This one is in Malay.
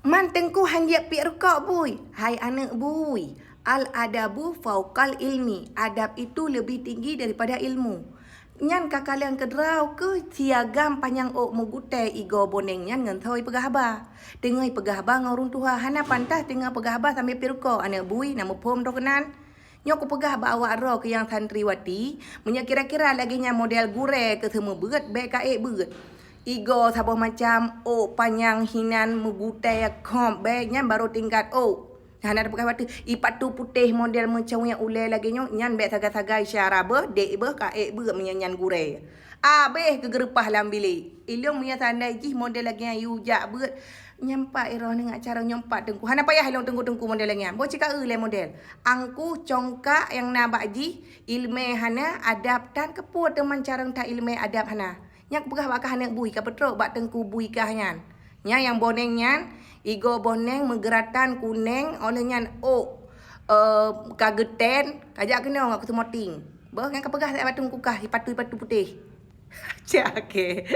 Man tengku hanjak pi rukak bui. Hai anak bui. Al-adabu fauqal ilmi. Adab itu lebih tinggi daripada ilmu. Nyan kalian kedrau ke siagam panjang ok mugutai igo boneng nyan ngan thoi pegahaba. Dengai pegahaba ngorun tuha hana pantas tengah pegahaba sampai pi rukak anak bui nama pom dokenan. Nyok pegahaba awak ro ke yang santriwati. Munya kira-kira lagi nya model gure ke semua berat baik kaek berat. Igo sabah macam panjang hinan mugutai kom baiknya baru tingkat Nah, ada pakai batu. Ipat tu putih model macam yang ulai lagi nyan baik sagai-sagai syara dek kaek menyanyan gure. Abeh kegerepah dalam bilik. Ilung punya tandai jih model lagi yang yujak nyampak irah dengan cara nyampak tengku. Hana payah ilung tengku-tengku model lagi. Bo cakap model. Angku congkak yang nabak ji ilmu hana adab dan kepuat teman cara tak ilmu adab hana. Yang pegah bakah anak bui ka petrok bak tengku bui kah nyan. Nya yang boneng nyan igo boneng megeratan kuning oleh nyan kageten kajak kena ngak ketemu ting. Bah kan ka pegah tak batu kukah patu putih. Cak ke.